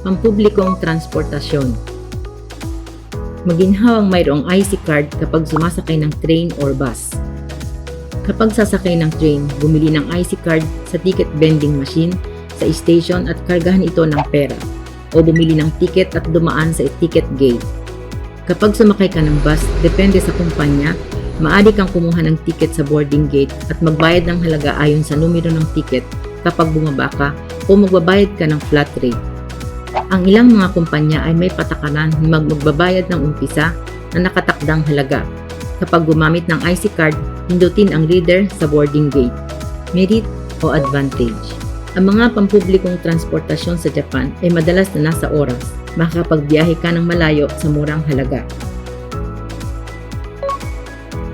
Pampublikong transportasyon. Maginhawang mayroong IC card kapag sumasakay ng train or bus. Kapag sasakay ng train, bumili ng IC card sa ticket vending machine sa station at kargahan ito ng pera o bumili ng ticket at dumaan sa ticket gate. Kapag sumakay ka ng bus, depende sa kumpanya, maaari kang kumuha ng ticket sa boarding gate at magbayad ng halaga ayon sa numero ng ticket kapag bumaba ka o magbabayad ka ng flat rate. Ang ilang mga kumpanya ay may patakaran na magbabayad ng umpisa na nakatakdang halaga. Kapag gumamit ng IC card, pindutin ang reader sa boarding gate. Merit o advantage. Ang mga pampublikong transportasyon sa Japan ay madalas na nasa oras. Makakapagbiyahe ka ng malayo sa murang halaga.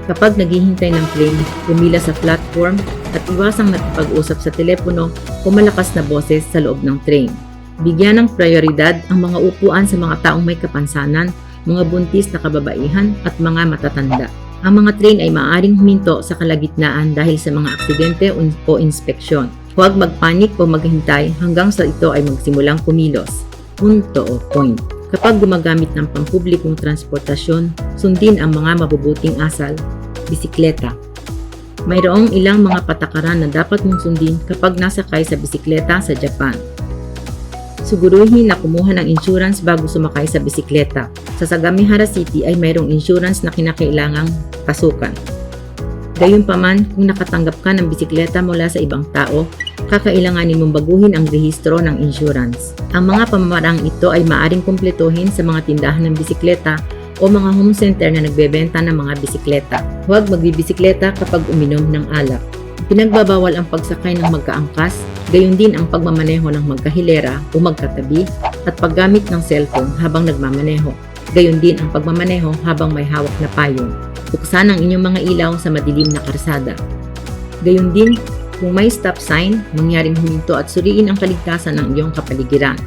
Kapag naghihintay ng train, pumila sa platform at iwasang nakipag-usap sa telepono o malakas na boses sa loob ng train. Bigyan ng prioridad ang mga upuan sa mga taong may kapansanan, mga buntis na kababaihan at mga matatanda. Ang mga train ay maaaring huminto sa kalagitnaan dahil sa mga aksidente o inspeksyon. Huwag magpanik o maghintay hanggang sa ito ay magsimulang kumilos. Punto o point. Kapag gumagamit ng pampublikong transportasyon, sundin ang mga mabubuting asal. Bisikleta. Mayroong ilang mga patakaran na dapat mong sundin kapag nasakay sa bisikleta sa Japan. Siguruhin na kumuha ng insurance bago sumakay sa bisikleta. Sa Sagamihara City ay mayroong insurance na kinakailangang pasukan. Gayunpaman, kung nakatanggap ka ng bisikleta mula sa ibang tao, kakailanganin mong baguhin ang rehistro ng insurance. Ang mga pamamarang ito ay maaring kumpletuhin sa mga tindahan ng bisikleta o mga home center na nagbebenta ng mga bisikleta. Huwag magbibisikleta kapag uminom ng alak. Pinagbabawal ang pagsakay ng magkaangkas, gayon din ang pagmamaneho ng magkahilera o magkatabi at paggamit ng cellphone habang nagmamaneho. Gayon din ang pagmamaneho habang may hawak na payong. Buksan ang inyong mga ilaw sa madilim na karsada. Gayon din, kung may stop sign, mangyaring huminto at suriin ang kaligtasan ng iyong kapaligiran.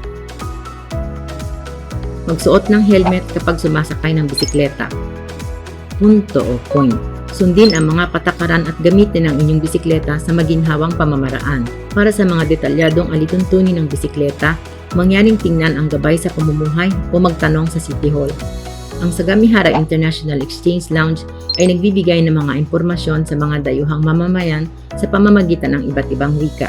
Magsuot ng helmet kapag sumasakay ng bisikleta. Punto o point. Sundin ang mga patakaran at gamitin ang inyong bisikleta sa maginhawang pamamaraan. Para sa mga detalyadong alituntunin ng bisikleta, mangyaring tingnan ang gabay sa pamumuhay o magtanong sa City Hall. Ang Sagamihara International Exchange Lounge ay nagbibigay ng mga impormasyon sa mga dayuhang mamamayan sa pamamagitan ng iba't ibang wika.